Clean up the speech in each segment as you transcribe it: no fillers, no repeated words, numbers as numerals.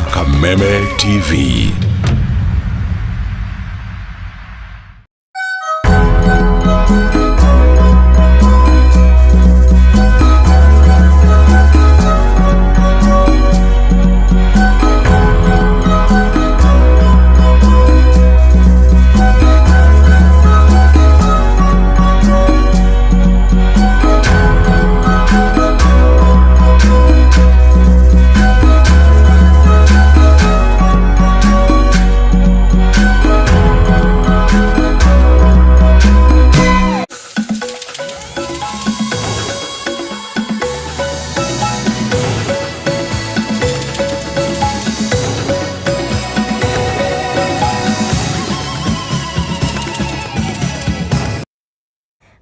Kameme TV.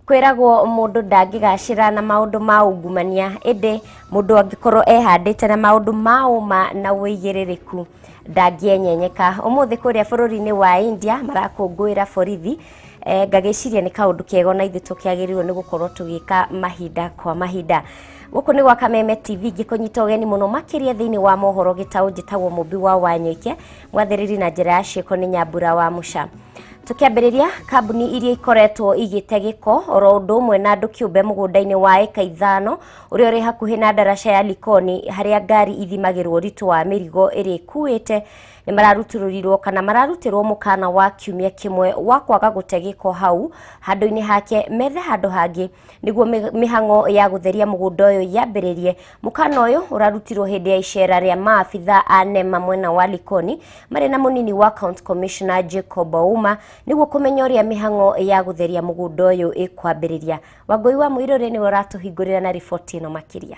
Kwiragwo mundu ndangigacira na maundu ma ungumania ende mundu angikorwo ehandite na maundu mauma na wigiririku ndangienyenyeka. Umuthi kuria bururi-ini wa India marakungwira borithi ngagiciria ni kaundu kego na ithu tukiagirirwo ni gukorwo tugika mahinda kwa mahinda. Guku ni gwa Kameme TV gikunyita ugeni muno makiria thiini wa MohoroGitau njitagwo Mumbi wa Wanyoike mwathiriri na njira ya ciiko ni Nyambura wa Musha. Tukiambiriria kambuni iria ikoretwo igite giko oro undu umwe na andu kiumbe mugunda-ini wa eka 5 uria uri hakuhi na ndaraca ya Likoni haria ngari ithimagirwo ritu wa mirigo iri kuite ni mararutururirwo kana mararutirwo mukana wa kiumia kimwe wa kwaga gute giko hau handu-ini hake methe handu hangi niguo mihango ya gutheria mugunda uyu yambiririe. Mukana uyu urarutirwo hindi ya icera ria maabitha anema mwena wa Likoni mari na munini wa County Commissioner Jacob Ouma niguo kumenya uria mihango ya gutheria mugunda uyu ikwambiriria. Wangui wa Mwiruri ni uratuhingurira na riboti ino makiria.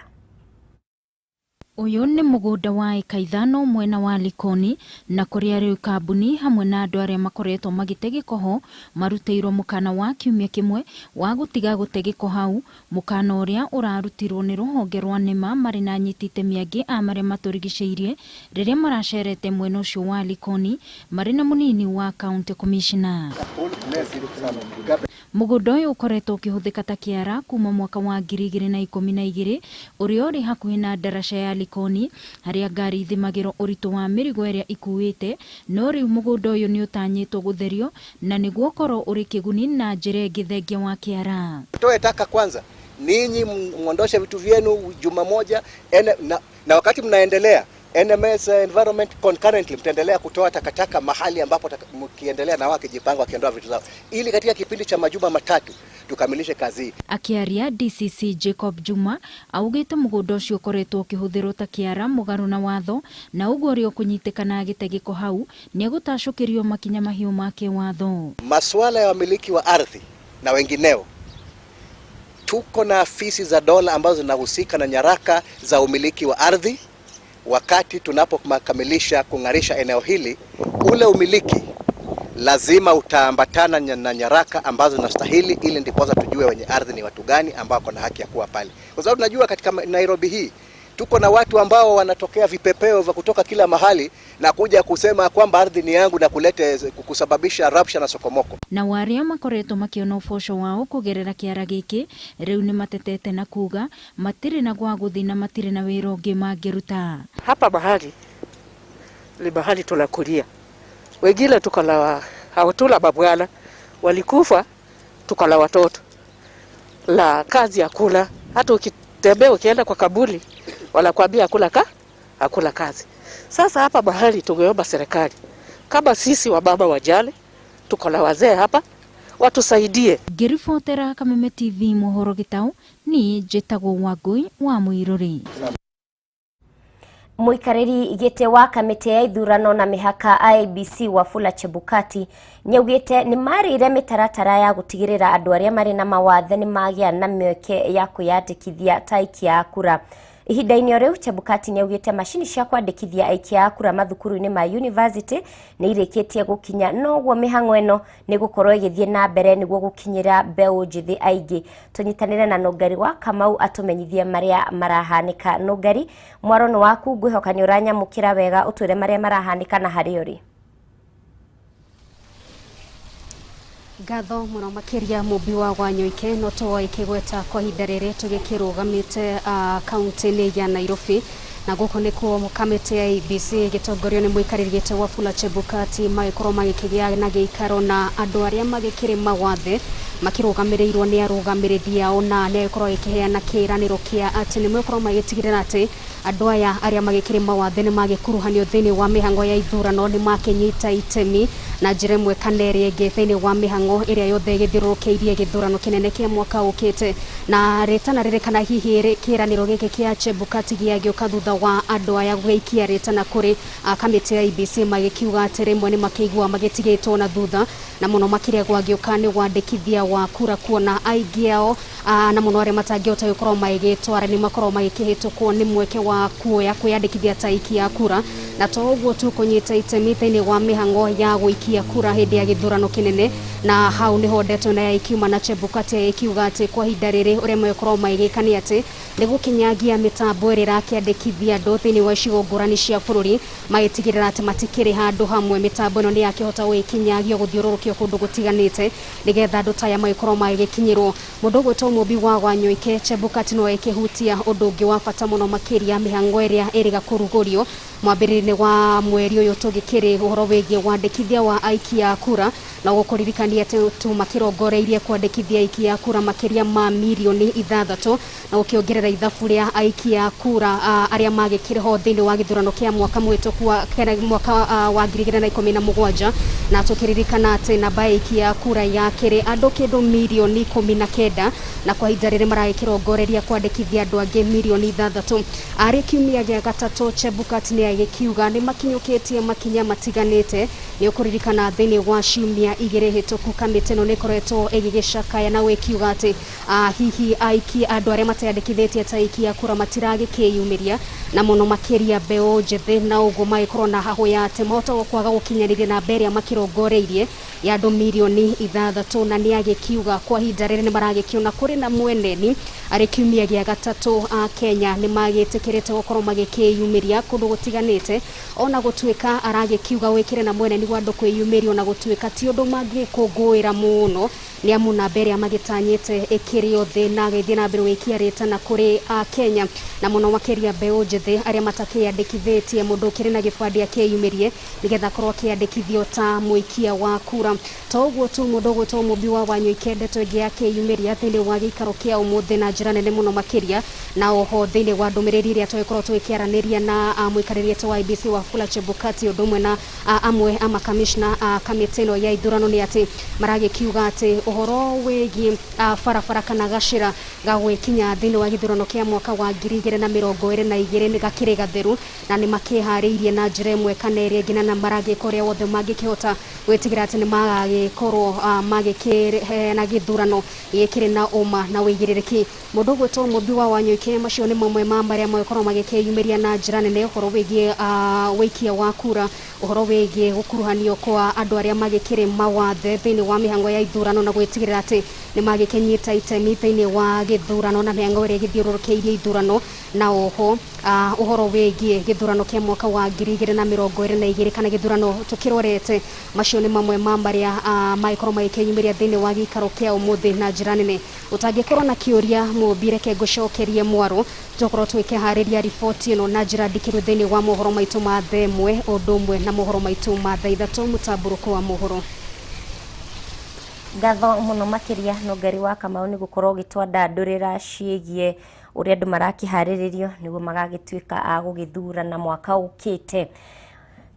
Uyu ni mugunda wa eka 5 mwena wa Likoni na kuria riu kambuni hamwe na andu aria makoretwo magitegeko ho maruteirwo mukana wa kiumia kimwe wa gutiga gutegeko hau. Mukana uria urarutirwo ni ruhonge rwa nema mari na nyitite miangi a maria maturigiceirie riria maracerete mwena ucio wa Likoni mari na munini wa County Commissioner. Mugunda uyu ukoretwo ukihuthika ta kiara kuma mwaka wa 2012 uria uri hakuhi na ndaraca ya Likoni haria ngari ithimagirwo uritu wa mirigo iria ikuite no riu mugunda uyu ni utanyitwo gutherio na niguo korwo uri kiguni na njira ngithengia wa kiara. Toe taka kwanza, ninyi muondoshe vitu vyenu juma moja na wakati mnaendelea NMS environment concurrently mtaendelea kutoa takataka mahali ambapo mkiendelea na wakijipanga wakiondoa vitu zao ili katika kipindi cha majuma matatu tukamilishe kazi. Akiaria DCC Jacob Juma augite mugunda ucio ukoretwo ukihuthirwo ta kiara mugaru na watho na uguo rio kunyitikana agitegeko hau ni agutacukirio makinya mahiu make watho. Masuala ya wamiliki wa ardhi na wengineo, tuko na afisi za dola ambazo zinahusika na nyaraka za umiliki wa ardhi. Wakati tunapokamilisha kungarisha eneo hili, ule umiliki lazima utaambatana na nyaraka ambazo zinastahili ili ndiposa tujue wenye ardhi ni watu gani ambao kuna haki ya kuwa pale. Kwa sababu tunajua katika Nairobi hii tuko na watu ambao wanatokea vipepeo vya kutoka kila mahali na kuja kusema kwamba ardhi ni yangu na kusababisha rapsha na sokomoko. Na waria makoretwo makiona uboco wao kugerera kiara giki riu ni matetete na kuga matiri na gwa guthi na matiri na wira ungi mangiruta. Hapa bahari ni bahari tunakulia. Wengine tukala hawatula babwana walikufa, tukala watoto la kazi ya kula. Hata ukitembea ukienda kwa kaburi wanakuambia hakula kazi. Sasa hapa bahari tungeomba serikali kama sisi wa baba wajale tukala wazee hapa watusaidie. Ngiribotera Kameme TV MohoroGitau ni njitagwo Wangui wa Mwiruri. Muikariri gite wa kamiti ya ithurano na mihaka IEBC Wafula Chebukati nyaugite ni marire mitaratara ya gutigirira andu aria mari na mawathe ni magia na mĩeke ya kuyandikithia taikia ya kura. Ihinda-ini riu Chebukati nyaugite mashini cia kwandikithia aikia ya kura mathukuru-ini ma university ni irikitie gukinya noguo mihango eno ni gukorwo igithie na mbere niguo gukinyira mbeu njithi aingi. Tunyitanire na Nogari wa Kamau atumenyithie maria marahanika. Nogari, mwarono waku ngwihoka ni uranyamukira wega utwire maria marahanika na hari uri. Gatho muno makiria Mumbi wa Wanyoike no to ikigweta kwa ihinda riri tugikirugamite kaunti-ini ya Nairobi na guko nikuo kamete ya IEBC gitongorio ni muikariri gite Wafula Chebukati magikorwo magikigia na giikaro na andu aria magikire mawathe makirugamirirwo ni arugamiriria ao na ni agikorwo ikiheana kiraniro kia ati ni mukorwo magitigirira ati andu aya aria magikire mawathe ni magikuruhanio thiini wa mihango ya ithurano ni makinyita itemi na njira imwe kana iria ingi thiini wa mihango iria yothe igithirurukiirie githurano kinene kia mwaka ukite na ritana ririkana hihi kiraniro giki kia Chebukati giagioka thutha wa andu aya gwikia ritana kuri kamiti ya IEBC magikiuga ati rimwe ni makigua magitigitwo na thutha na muno makiria gwagioka ni wandikithia wa kura kuona aingi ao na muno aria matangiota gukorwo magigitwara ni makorwo magikihitukwo ni mweke wa kuoya kwiyandikithia taiki ya kura na to uguo tu kunyita itemi thiini wa mihango ya gwikia kura hindi ya githurano kinene na hau niho ndeto na ikiuma na Chebukati ikiuga ati kwa hinda riri uria makorwo magigikania ati ni gukinyagia mitambo iri rakiandikithia andu thiini wa icigo ngurani cia bururi magitigirira ati matikiri handu hamwe mitambo ino ni yakihota gwikinyagio guthiururukio kundu gutiganite nigetha andu taya magikorwo magikinyirwo mundu gwitwo Mumbi wa Wanyoike Chebukati no ikihutia undu ungi wa bata muno makiria mihango iria iriga kurugurio mwambiriri wa mweri uyu tugikiri uhoro wigie wandikithia wa aiki ya kura na gukuririkania ati tu makirongoreirie kwandikithia aiki ya kura makiria ma milioni 6 na ukiongerera ithabu ria aiki ya kura aria magikiriho thiini wa githurano kia mwaka mwituku wa mwaka wa 2017 na tukiririkana ati namba aiki ya kura yakiri andu kindu milioni 19 na kwa hinda riri maragikirongoreria kwandikithia andu angi milioni 6 ari kiumia gia gatatu Chebukati ni agikiuga ni makinyukitie makinya matiganite ni ukuririkana thiini wa ciumia igiri hituku kamiti no nikoretwo igigicakaya na wikiuga ati hihi aiki andu aria matayandikithitie taiki ya kura matiragikiyumiria na muno makiria mbeu njithi na uguo magikorwo na hahu ya ati mahota kwaga gukinyaniria na mbere makirongoreirie ya andu milioni 6 na ni agikiuga kwa hinda riri ni maragikiuna kuri na mweneni ari kiumia gia gatatu Kenya ni magitikirite gukorwo magikiyumiria kundu gutiganite ona gutuika aragikiuga wikire na mweneni wa andu kwiyumirio na gutuika ti undu magikungwira muno ni amuna mbere amagitanyite ikirio thi na githie na mbere wikia ritana kuri Kenya na muno makiria mbeu njithi aria matakiyandikithitie mundu kiri na gibandi akiyumirie nigetha korwo kiandikithio ta muikia wa kura to uguo tu mundu gwitwo Mumbi wa Wanyoike ndeto ingi akiyumiria thiini wa gikaro kia umuthi na njira nene muno makiria na oho thiini wa ndumiriri iria twikorwo twikiaraniria na muikariri wa IEBC Wafula Chebukati udumwe na amwe ama kamishna kamiti ino ya ithurano ni ati maragikiuga ati uhoro wigi barabara kana gacira gagwikinya thiini wa githurano kia mwaka wa 2022 ni gakiri gatheru na ni makihariirie na njira imwe kana iria ngina na maragikoria wothe mangikihota gwitigira ati ni magagikorwo magikire na githurano gikiri na uma na wigiririki mundu gwitwo Mumbi wa Wanyoike macio ni mamwe ma maria magikorwo magikiyumiria na njira nene uhoro wigie wikia wa kura uhoro wigie gukuruhanio kwa andu aria magikire mawathe thiini wa mihango ya ithurano na gwitigirira ati ni magikinyita itemi thiini wa githurano na mihango iria githiururukiirie ithurano na oho uhoro wigie githurano kia mwaka wa 2022 kana githurano tukirorete macio ni mamwe ma maria magikorwo magikiyumiria thiini wa gikaro kia umuthi na njira nene utangikorwo na kiuria Mumbi reke ngucokerie mwaro tukorwo twikihariria ripoti ino na njira ndikiru thiini wa mohoro maitu ma themwe udumwe na mohoro maitu ma thaithatu mutamburuko wa mohoro ngatho muno makiria no ngari wa Kamau ni gukorwo gitwanda ndurira ciegie uria andu marakiharirio niguo magagituika a gugithurana mwaka ukite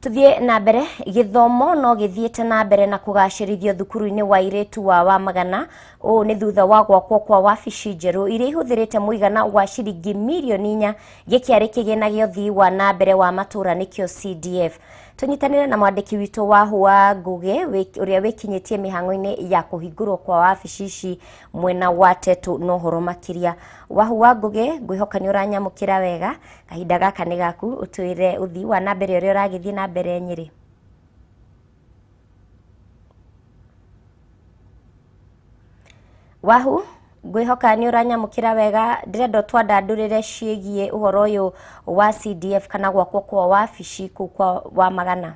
tuthie na mbere githomo no githiete na mbere na kugacirithio thukuru-ini wa iretu wa Magana o ni thutha wa gwakwo kwa wabici njeru iria ihuthirite muigana wa ciringi milioni 4 gikiari kigina gio thii wa na mbere wa matura nikio CDF tunyitanire na mwandiki witu wa Hua Nguge uria wikinyitie mihango-ini ya kuhingurwo kwa wabici ici mwena wa Tetu no horo makiria wa Hua Nguge ngwihoka ni uranyamukira wega kahinda gaka ni gaku utwire uthii wa na mbere uria uragithie na mbere Nyeri Wahu ngwihoka ni uranyamukira wega ndirenda twandandurire ciegie uhoro uyu wa CDF kana gwakwo kwa wabici kwa wa Magana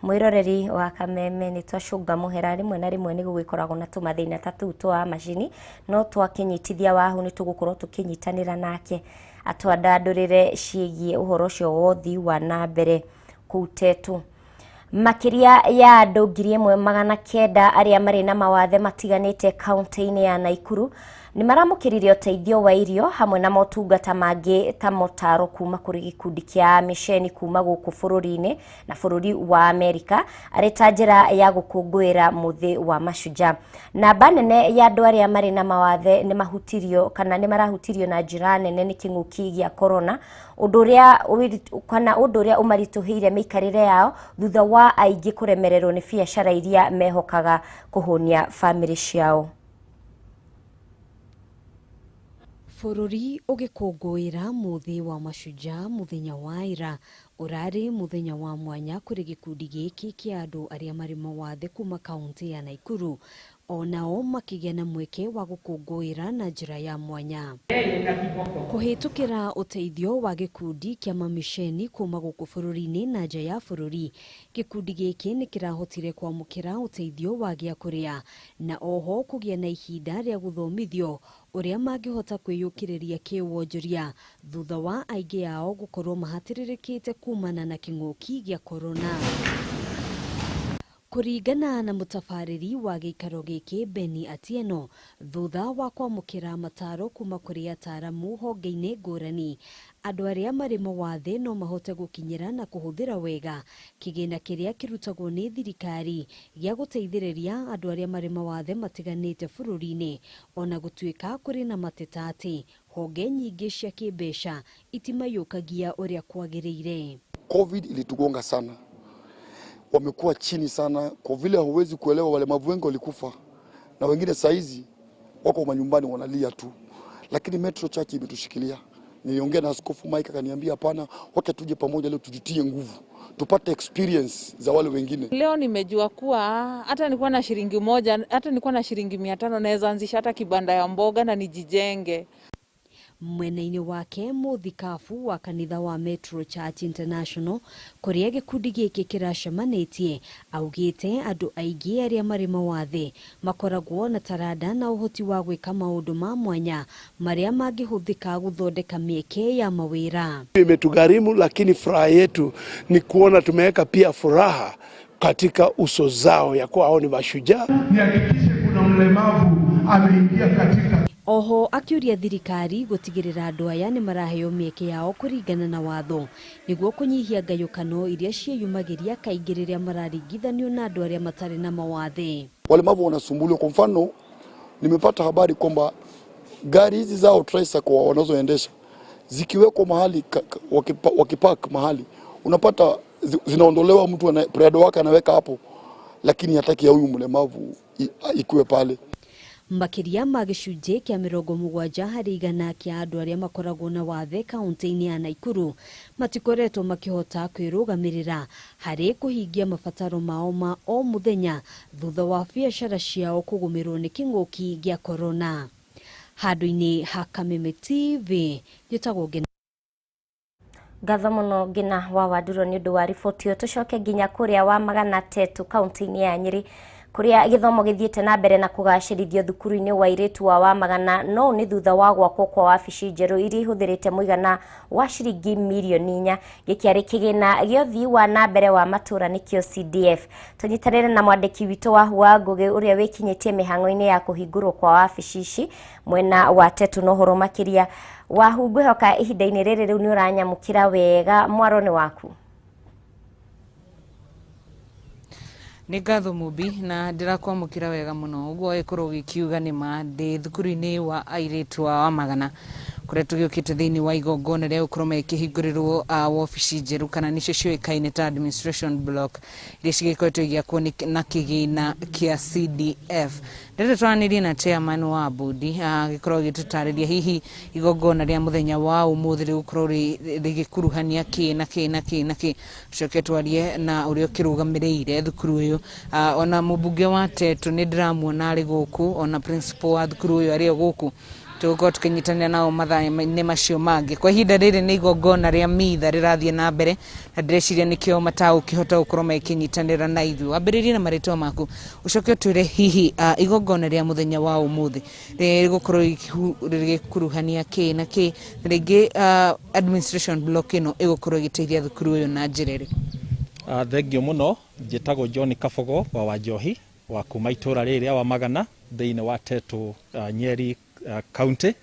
mwiroreri wa Kameme ni twacunga muhera rimwe na rimwe ni gugikoragwo na tumathina tatu twa macini no twakinyitithia wahu ni tugukorwo tukinyitanira nake atwandandurire ciigie uhoro cio wothi wa na mbere kutetu. Makiria ya andu 1,900 aria mari na mawathe matiganite kaunti-ini ya Naikuru ni maramukiririo teithio wa irio hamwe na motungata mangi ta motaro kuma kuri gikundi kia misheni kuma guku bururi-ini na bururi wa Amerika ari ta njira ya gukungwira muthi wa mashujaa. Namba nene ya andu aria mari na mawathe ni mahutirio kana ni marahutirio na njira nene ni king'uki gia corona, undu uria umarituhire mikarire yao thutha wa aingi kuremererwo ni biacara iria mehokaga kuhonia family ciao. Bururi ugikungwira muthi wa mashujaa muthenya wa ira urari muthenya wa mwanya kuri gikundi giki kia andu aria mari mawathe kuma kaunti ya Naikuru, onao makigĩa na mweke wa gukungwira na njira ya mwanya. Kuhitukira uteithio wa gikundi kia mamisheni kuma guku bururi-ini na nja ya bururi, gikundi giki ni kirahotire kwamukira uteithio wa gia kuria na oho kugia na ihinda ria guthomithio uria mangihota kwiyukiriria kiwonjoria thutha wa aingi ao gukorwo mahatiririkite kumana na king'uki gia corona. Kuringana na mutafariri wa gikaro giki Beni Atieno, thutha wa kwamukira mataro kuma kuri ataramu honge-ini ngurani, andu aria mari mawathe no mahote gukinyira na kuhuthira wega kigina kiria kirutagwo ni thirikari gia guteithiriria andu aria mari mawathe matiganite bururi-ini, ona gutuika kuri na mateta ati honge nyingi cia kibesha itimayukagia uria kwagiriire. Covid ilitugonga sana, wamekuwa chini sana kwa vile huwezi kuelewa walemavu wengi walikufa na wengine saizi wako manyumbani wanalia tu, lakini Metro Church imetushikilia. Niliongea na askofu Mike akaniambia hapana, wacha tuje pamoja leo tujitie nguvu tupate experience za wale wengine. Leo nimejua kuwa hata nilikuwa na shilingi moja, hata nilikuwa na shilingi 500 naweza anzisha hata kibanda ya mboga na nijijenge. Mwena-ini wake muthikafu wa kanitha wa Metro Church International kuria gikundi giki kiracemanitie augite andu aingi aria mari mawathe makoragwo na taranda na uhoti wa gwika maundu ma mwanya maria mangihuthika guthondeka mieke ya mawira. Imetugharimu, lakini furaha yetu ni kuona tumeweka pia furaha katika uso zao ya kuwa hao ni mashujaa. Nihakikishe kuna mlemavu ameingia katika. Oho akiuria thirikari gutigirira andu aya ni maraheo mieke yao kuringana na watho niguo kunyihia ngayukano iria cieyumagiria kaingĩ rĩrĩa mararingithanio na andu aria matari na mawathe. Walemavu wanasumbuliwa. Kwa mfano, nimepata habari kwamba gari hizi zao tricycle wanazoendesha zikiwekwa mahali wakipark mahali, unapata zinaondolewa, mtu prado wake anaweka hapo, lakini hataki ya huyu mlemavu ikuwe pale. Makiria ma gicunjĩ kia 70 harĩ 100 kia andu aria makoragwo na wathe kaunti-ini ya Naikuru matikoretwo makihota kwirugamirira hari kuhingia mabataro mao ma o muthenya thutha wa biacara ciao kugumirwo ni king'uki gia corona. Handu-ini ha Kameme TV njitagwo Ngina. Ngatho muno Ngina wa Waduro ni undu wa riboti yo. Tucoke nginya kuria wa Magana Tetu kaunti-ini ya Nyeri kuria githomo githiete na mbere na kugacirithio thukuru-ini wa iritu wa Magana, no ni thutha wa gwakwo kwa wabici njeru iri ihuthirite muigana wa ciringi milioni 4 gikiari kigina gio thii wa na mbere wa matura nikio CDF. Tunyitanire na mwandiki witu wa Hua Ngugi uria wikinyitie mihango-ini ya kuhingurwo kwa wabici ici mwena wa Tetu no horo makiria wa hungwehoka ihinda-ini riri riu ni uranyamukira wega mwaroni waku. Ni ngatho Mumbi na ndirakwamukira wega muno uguo ikorwo gikiuga ni ma ndi thukuru-ini wa airitu wa Magana kuria tugiukite thiini wa igongona ria ukorwo mekihingurirwo wabici njeru kana nicio cioikaine ta administration block iria cigikoretwo igiakwo na kigina kia CDF. Ndete twaniririe na chairman wa bodi gikorwo gitutariria hihi igongona ria muthenya wa umuthi rigukorwo rigikuruhania ki na ki coke twarie na urio kirugamirire thukuru uyu ona mubunge wa Tetu ni ndiramuona ari guku, ona principal wa thukuru uyu ari guku tugukorwo tukinyitanira nao mathaa-inĩ macio mangĩ. Kwa ihinda rĩrĩ nĩ igongona rĩa mitha rĩrathiĩ na mbere, na ndĩreciria nĩkĩo matagũkĩhota gũkorwo magĩkĩnyitanĩra na ithuĩ. Wambĩrĩrie na marĩtwa maku, ũcoke ũtwĩre hihi igongona rĩa mũthenya wa ũmũthĩ rĩgũkorwo rĩgĩkuruhania kĩ na kĩ, rĩngĩ administration block ĩno ĩgũkorwo ĩgĩteithia thukuru ũyũ na njĩra ĩrĩkũ? Thengio mũno, njĩtagwo John Kabogo wa Wanyoike wa kuma itũra rĩrĩ wa Magana thĩinĩ wa Tetu Nyeri county,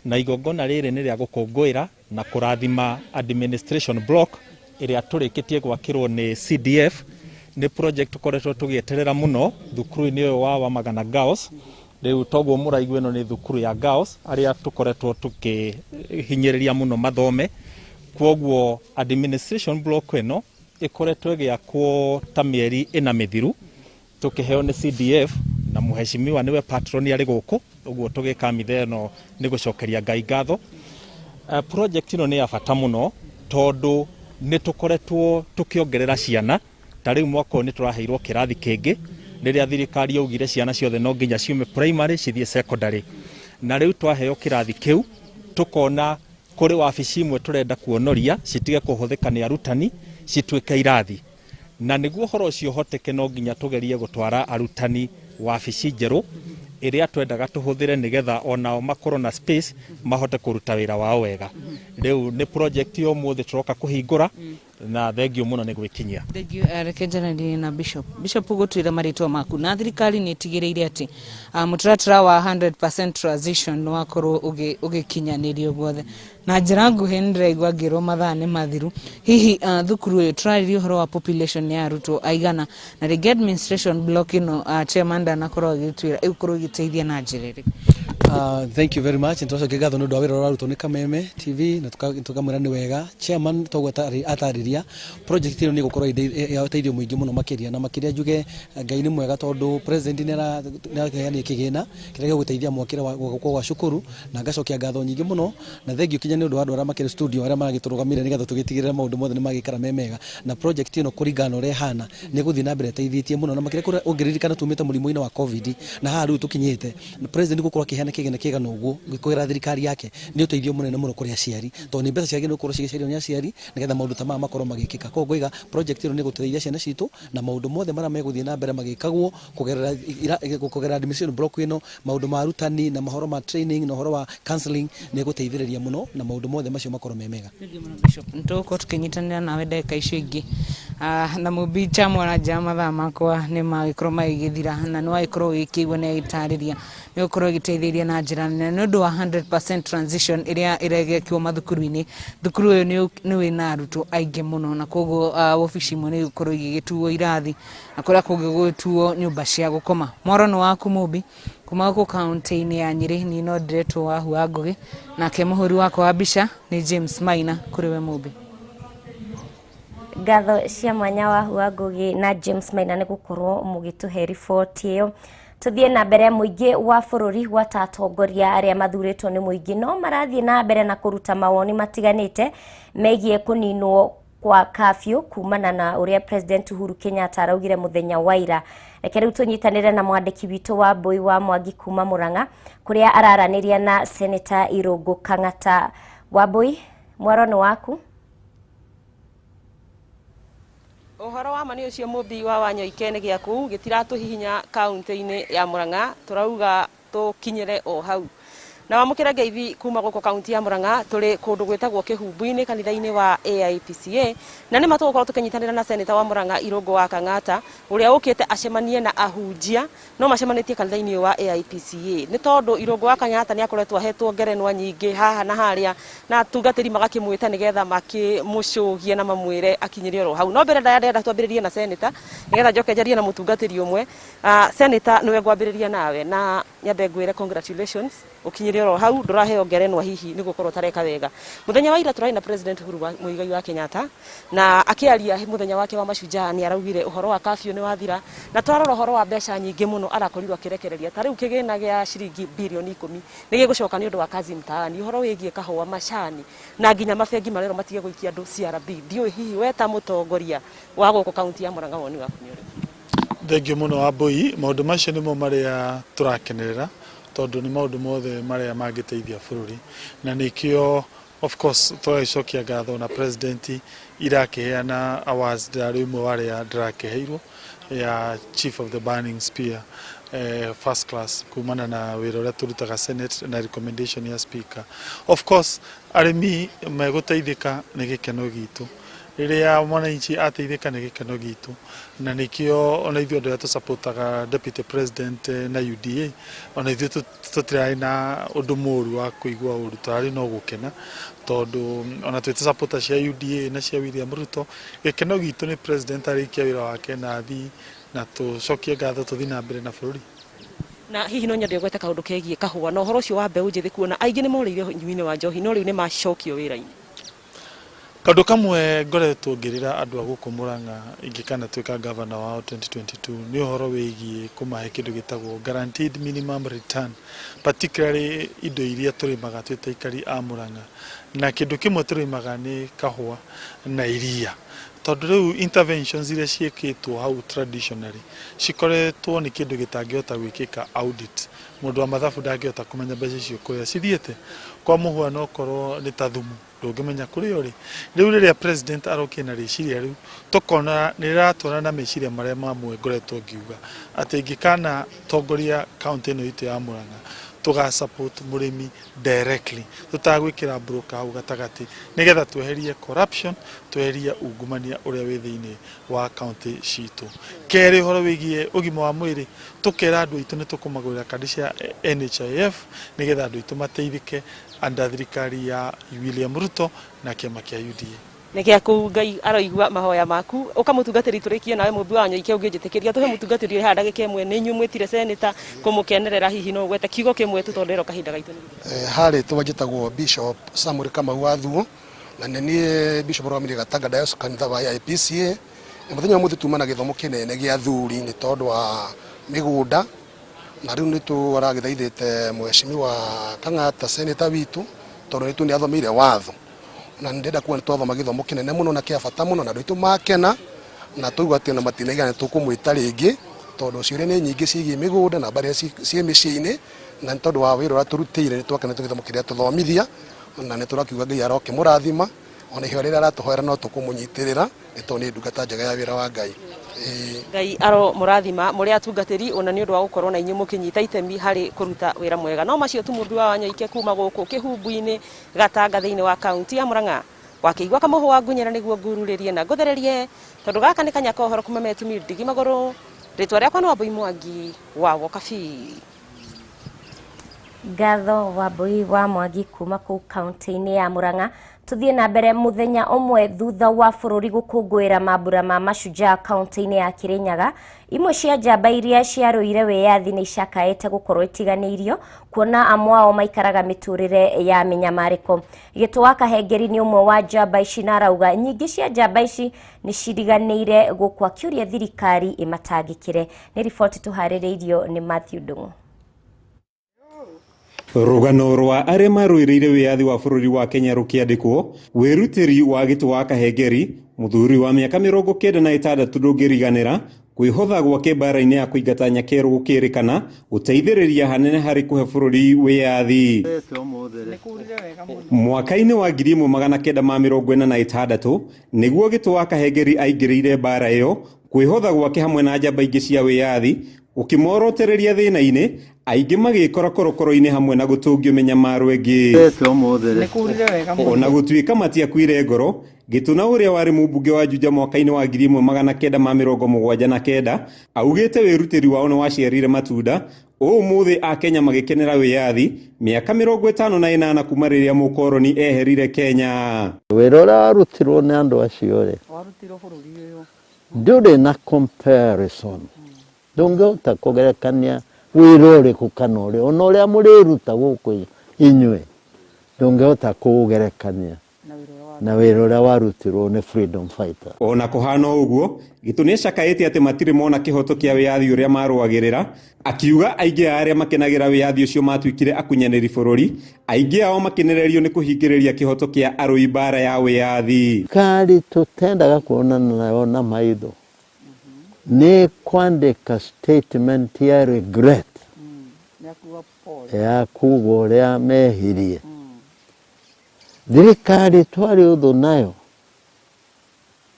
na igongona rĩrĩ nĩ rĩa gũkũngũĩra na kũrathima administration block ĩrĩa tũrĩkĩtie gwakĩrwo nĩ CDF. Nĩ project tũkoretwo tũgĩeterera mũno thukuru-inĩ ũyũ wa Magana Girls. Rĩu toguo mũraigua ĩno nĩ thukuru ya girls arĩa tũkoretwo tũkĩhinyĩrĩria mũno mathome. Kwoguo administration block ĩno ĩkoretwo ĩgĩakwo ta mĩeri 4 mĩthiru, tũkĩheo nĩ CDF na mũheshimiwa nĩwe patron arĩ gũkũ, ũguo tũgĩkamitha ĩno nĩ gũcokeria Ngai ngatho. Project ĩno nĩ ya bata mũno tondũ nĩ tũkoretwo tũkĩongerera ciana. Ta rĩu mwaka ũyũ nĩ tũraheirwo kĩrathi kĩngĩ rĩrĩa thirikari yaugire ciana ciothe no nginya ciume primary cithiĩ secondary, na rĩu twaheo kĩrathi kĩu tũkona kũrĩ wabici imwe tũrenda kuonoria citige kũhũthĩka nĩ arutani cituĩke irathi, na nĩguo ũhoro ũcio ũhoteke no nginya tũgerie gũtwara arutani wabici njerũ ĩrĩa twendaga tũhũthĩre nĩgetha onao makorwo na space mahote kũruta wĩra wao wega. Rĩu nĩ project yo mũthĩ tũroka kũhingũra na thengio mũno nĩ gwĩkinyia. Thengio rekenjanĩrie na Bishop gũtwĩra marĩtwa maku, na thirikari nĩ ĩtigĩrĩire atĩ mũtaratara wa 100% transition nĩ wakorwo ũgĩkinyanĩrio guothe. Na njĩra nguhĩ nĩ ndĩraigua ngĩrwo mathaa nĩ mathiru. Hihi thukuru ũyũ tũrarĩria ũhoro wa population ya arutwo aigana, na rĩngĩ administration block ĩno chairman ndanakorwo agĩtwĩra ĩgũkorwo ĩgĩteithia na njĩra ĩrĩkũ? Thank you very much. Nitocokia ngatho nĩ ũndũ wa wĩra ũrĩa ũrarutwo nĩ Kameme TV, na tukamwĩra nĩ wega. Chairman toguo atarĩria project ĩno nĩ ĩgũkorwo ya ũteithio mũingĩ mũno makĩria, na makĩria njuge Ngai nĩ mwega tondũ president nĩ araheana kĩgĩna kĩrĩa gĩgũteithia mwakĩra wa cukuru, na ngacokia ngatho nyingĩ mũno na thengio kinya nĩ ũndũ wa andũ arĩa makĩrĩ studio arĩa maragĩtũrũgamĩrĩra nĩgetha tũgĩtigĩrĩre maũndũ mothe nĩ magĩikara me mega, na project ĩno kũringana ũrĩa ĩhana nĩ gũthiĩ na mbere ĩteithĩtie mũno, na makĩria kũrĩa ũngĩririkana tumĩte mũrimũ-inĩ wa covid na haha rĩu tũkinyĩte president gũkorwo akĩheana kĩgĩna kĩigana ũguo gĩkũgera thirikari yake nĩ ũteithio mũnene mũno kũrĩ aciari, tondũ nĩ mbeca ciagĩrĩirwo gũkorwo cigĩcario nĩ aciari nĩgetha maũndũ ta maya makorwo magĩkĩka. Koguo ngoiga project ĩno nĩ gũteithia ciana citũ na maũndũ mothe marĩa megũthiĩ na mbere magĩkagwo kũgerera administration block ĩno, maũndũ ma arutani na mahoro ma training na ũhoro wa counseling nĩ gũteithĩrĩria mũno na maũndũ mothe macio makorwo me mega. Nĩtũgũkorwo tũkĩnyitanĩra nawe ndagĩka icio ingĩ, na Mumbi chamwana ja mathaa makwa nĩ magĩkorwo magĩgĩthira, na nĩ wagĩkorwo ũgĩkĩigua nĩ agĩtarĩria nĩ gũkorwo ĩgĩteithĩrĩria na njĩra nene nĩ ũndũ wa 100% transition ĩrĩa ĩregĩkwo mathukuru-inĩ. Thukuru ũyũ nĩ wĩna arutwo aingĩ mũno, na koguo wabici imwe nĩ gũkorwo igĩgĩtuo irathi na kũrĩa kũngĩ gũgĩtuo nyũmba cia gũkoma. Mwaro nĩ waku Mumbi kuma gũkũ kaunti-inĩ ya Nyeri, ni no ndiretwo wa hua Ngũgĩ, nake mũhũri wakwa wa mbica nĩ James Maina. Kũrĩ we Mumbi. Ngatho cia mwanya wa hua Ngũgĩ na James Maina nĩ gũkorwo mũgĩtũhe riboti ĩyo. Tuthiĩ na mbere, mũingĩ wa bũrũri gwata atongoria arĩa mathurĩtwo nĩ mũingĩ no marathiĩ na mbere na kũruta mawoni matiganĩte megiĩ kũninwo kwa kafyu kumana na ũrĩa President Uhuru Kenyatta araugire mũthenya wa ira. Reke rĩu tũnyitanĩre na mwandĩki witũ wa Mbui wa Mwangi kuma Murang'a kũrĩa araranĩria na Senator Irũngũ Kang'ata. Wa Mbui, mwaro nĩ waku? Ũhoro wa mani ũcio Mumbi wa Wanyoike nĩ gĩaku gĩtiratũhihinya kaunti-inĩ ya Murang'a, turauga tũkinyĩre o hau. Na wamũkĩra ngeithi kuma gũkũ kaunti ya Murang'a tũrĩ kũndũ gwĩtagwo Kĩhumbu-inĩ kanitha-inĩ wa AIPCA, na nĩ matũgũkorwo tũkĩnyitanĩra na Senator wa Murang'a Irũngũ wa Kang'ata ũrĩa ũkĩte acemanie na ahunjia no macemanĩtie kanitha-inĩ wa AIPCA. Nĩ tondũ Irũngũ wa Kang'ata nĩ akoretwo ahetwo ngerenwa nyingĩ haha na harĩa, na atungatĩri magakĩmwĩta nĩgetha makĩmũcũgie na mamwĩre akinyĩre oro hau. No mbere ndenda twambĩrĩrie na Senator nĩgetha njoke njarie na mũtungatĩri ũmwe. Senator nĩwe ngwambĩrĩria nawe na nyambe ngwĩre congratulations ukinyire oro hau nduraheo ngerenwa hihi nigukorwo tareka wega. Muthenya wa ira turai na President Uhuru Muigai wa Kenyatta na akiaria muthenya wake wa mashujaa ni araugire uhoro wa kafyu ni wathira na twarora uhoro wa mbeca nyingi muno arakorirwo akirekereria tariu kigina gya ciringi bilioni 10 nigi gucoka ni undu wa kazi mtaani uhoro wigie kahua macani na nginya mafengi marero matige guikia andu CRB ndiu hihi weta mutongoria wa guko kaunti ya Murang'a woni waku ni uri? Thengio muno wa Mbui, maundu macio nimo maria turakenerera tondu ni maundu mothe maria mangiteithia bururi na nikio of course twacokia ngatho na president irakiheana awards ndari imwe waria ndirakiheirwo ya chief of the burning spear first class kumana na wira uria turutaga senate na recommendation ya speaker. Of course arimi meguteithika ni gikeno gitu riria mwananchi ateithika ni gikeno gitu na nikio ona ithuĩ andũ tu supportaga deputy president na UDA ona ithuĩ tutirai na ũndũ mũru wa kuigua ũru tari no gukena tondu ona twĩte supporter cia UDA na cia William Ruto gikeno gitu ni president arikia wira wake na thi na tucokie ngatho tuthi na mbere na bũrũri. Na hihi no nyende gweta kaundu kegie kahua na uhoro ucio wa mbeũ njĩthĩ kuona aingĩ nĩ morĩire nyuinĩ wa njohi no rĩu nĩ macokio wĩra-inĩ. Kaundu kamwe ngoretwo ngirira andu aguku Murang'a ingikana twika governor wao 2022 ni uhoro wigie kumahe kindu gitagwo guaranteed minimum return, particularly indo iria turimaga twita ikari a Murang'a na kindu kimwe turimaga ni kahua na iria tondu riu interventions iria ciekitwo hau traditionally cikoretwo ni kindu gitangihota gwikika audit. Mundu wa mathabu ndangihota kumenya mbeca icio kuria cithiete kwa muhwano korwo ni ta thumu ndungimenya kuri uri riu riria president arokia na riciria riu tukona ni riratwara na meciria maria mamwe ngoretwo ngiuga ati ingikana tongoria county ino itu ya Murang'a tuga support murimi directly tutagwikira broker hau gatagati nigetha tweherie corruption tweherie ungumania uria wi thiini wa county citu. Keri horo wigie ugima wa mwiri tukera andu itu ni tukumagurira kandi cia NHIF nigetha andu itu mateithike under thirikari ya William Ruto na kiama kia UDA. Nĩkĩa kũu Ngai aroigua mahoya maku ũkamutungatĩri tũrĩkie nawe Mumbi wa Wanyoike ũngĩnjĩtĩkĩria tuhe mutungatĩri ha ndagĩka ĩmwe nĩ inyuĩ mwĩtire senator kũmũkenerera hihi no gwete kiugo kĩmwe tutondero kahinda gaitũ harĩ tũwanjĩtagwo Bishop Samuel Kamau wa Thuo na nĩ Bishop Rwamire Gatanga Diocese kanitha wa IPCA mũthenya ũmũthĩ tuma na gĩthomo kĩnene gĩa athuri nĩ tondũ wa mĩgũnda na rĩu nĩ tũragĩthaithĩte mheshimiwa Kang'ata senator witũ tondũ nĩ tũnĩathomeire watho na ndenda kuona twathoma githomo kinene muno na kia bata muno na ndu makena na tuigwa ati na matinega ni tukumwita ringi tondu ciure ni nyingi ciigi migunda na baria cie miciini na tondu wa wira wa turutire ni twakena githomo kiria tuthomithia na ni turakiuga Ngai aroke murathima ona ihyo rira aratuhoera no tukumunyitirira ni tondu ni ndungata njega ya wira wa Ngai. Ngai aro murathima muri atungatiri ona ni undu wa gukorwo na inyu mukinyita itemi hari kuruta wira mwega no macio tu Mumbi wa Wanyoike kuma guku kihumbu-ini Gatanga thiini wa kaunti ya Murang'a wakiigwa kamuhu wa ngunyera niguo ngururirie na nguthererie tondu gaka ni kanyaka uhoro kuma metumi ndigi maguru ritwa riakwa no Wambui Mwangi wa Wokabi. Ngatho Wambui wa Mwangi kuma kuu kaunti-ini ya Murang'a. Tuthie na mbere muthenya omwe thutha wa bururi gukungwira mambura ma mashujaa kaunti-ini ya Kirinyaga imwe cia njamba iria ciarũire wiyathi ni icakaĩte gukorwo itiganĩirio kuona amwe ao maikaraga miturire ya minyamariko. Gitũa Kahengeri ni umwe wa njamba ici na arauga nyingi cia njamba ici ni ciriganĩire gũkwa kiuria thirikari imatangĩkire. Ni riboti tuharĩrĩirio ni Matthew Ndung'u. Rũgano rwa arĩa marũĩrĩire wĩyathi wa bũrũri wa Kenya rũkĩandĩkwo wĩrutĩri wa Gitũa Kahengeri mũthuri wa mĩaka 96 ndũngĩriganĩra kwĩhotha gwake mbara-inĩ ya kũingata nyakerũ gũkĩrĩkana gũteithĩrĩria hanene harĩ kũhe bũrũri wĩyathi. Mwaka-inĩ wa 1946 nĩguo Gitũa Kahengeri aingĩrĩire mbara ĩyo kwĩhotha gwake hamwe na njamba ingĩ cia wĩyathi ukimorotereria thina-inĩ aingĩ magĩkora korokoro-inĩ hamwe na gũtũngio menyamaro ĩngĩ. Ona gũtuĩka matiakuire ngoro Gĩtũna ũrĩa warĩ mũmbunge wa Juja mwaka-inĩ wa 1979 augĩte wĩrutĩri wao nĩ waciarire matunda ũmũthĩ Akenya magĩkenera wĩyathi mĩaka 58 kuma rĩrĩa mũkoroni eherire Kenya. Wĩra ũrĩa warutirwo nĩ andũ acio rĩ ndũrĩ na comparison ndũngĩhota kũgerekania wĩra ũrĩkũ kana ũrĩa ona ũrĩa mũrĩruta gũkũ inyuĩ ndũngĩhota kũũgerekania na wĩra ũrĩa warutirwo nĩ freedom fighter. Ona kũhana ũguo Gĩtũ nĩacakaĩte atĩ matirĩ mona kĩhoto kĩa wĩyathi ũrĩa marũagĩrĩra akiuga aingĩ arĩa makenagĩra wĩyathi ũcio matuĩkire akunyanĩri bũrũri aingĩ ao makenererio nĩ kũhingĩrĩria kĩhoto kĩa arũi mbara ya wĩyathi. Kari tũtendaga kuonana nayo na maitho ni kwandĩka statement ya regret ya kuga uria mehirie thirikari twari uthu nayo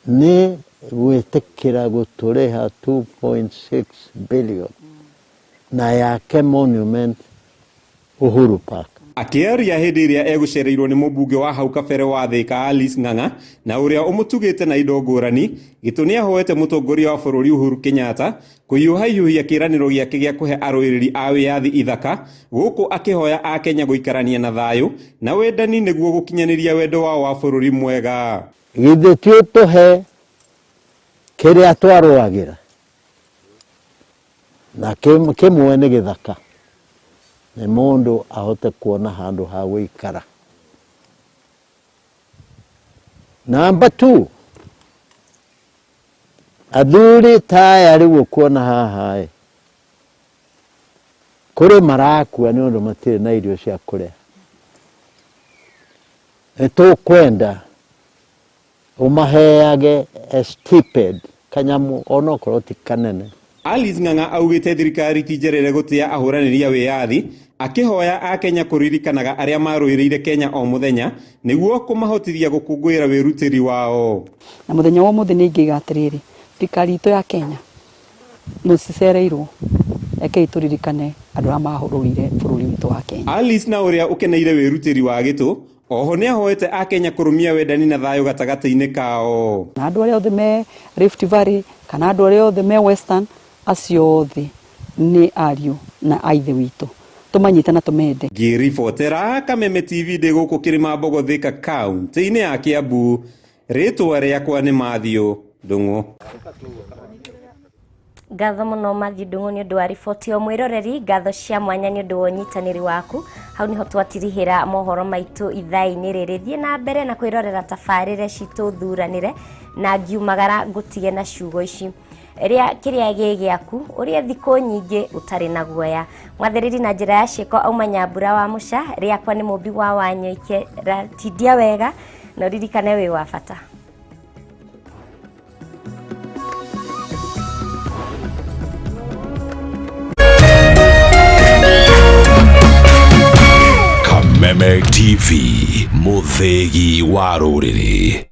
ni gwitikira guturiha 2.6 billion na yake monument Uhuru Park. Akiaria hindi iria egucereirwo ni mubunge wa hau kabere wa Thika Alice Ng'ang'a na uria umutugite na indo ngurani gituni ahoete mutongoria wa bururi Uhuru Kenyatta kuyuhayuhia kiraniro giake gia kuhe aruiriri a wiyathi ithaka guku akihoya a Kenya guikarania na thayu na wendani niguo gukinyaniria wendo wao wa bururi mwega. Githitio tuhe kiria twarwagira na kimwe ni githaka ni mundu ahote kuona handu ha guikara. Number 2, athuri tayari gukuona haha kuri marakua ni undu matire na irio cia kuria. Nitukwenda umaheage a stipend kanyamu onokorwo ti kanene. Alice Ng'ang'a augite thirikari tijerere gutia ahuraniri a wiyathi akihoya a Kenya kuririkanaga aria maruirire Kenya o muthenya niguo kumahotithia gukungwira wirutiri wao. Na muthenya wa muthi ni ngiga atiriri thirikari itu ya Kenya nucicereirwo eke ituririkane andu a mahururire bururi witu wa Kenya. Alice na uria ukeneire wirutiri wa gitu oho ni ahoete a Kenya kurumia wendani na thayu gatagati-ini kao. Na andu aria othe me Rift Valley kana andu aria othe me Western acio othe ni ariu na aithe witu tumanyite na tumende. Ngiribotera Kameme TV de guku Kirima Mbogo Thika kaunti-ini ya Kiambu, ritwa riakwa ni Mathio Ndung'u. Ngatho muno Mathio Ndung'u ni undu wa riboti o mwiroreri. Ngatho cia mwanya ni undu wa unyitaniri waku. Hau niho twatirihira mohoro maitu ithaa-ini riri. Thie na mbere na kwirorera tabarire citu thuranire na ngiumagara ngutige na ciugo ici ria kiria gigiaku uria thiko nyingi utari na guoya. Mwathiriri na njira ya cieko auma Nyambura wa Muca riakwa ni Mumbi wa Wanyoike ratindia wega na uririkane wi wa bata. Kameme TV, muthegi wa ruriri.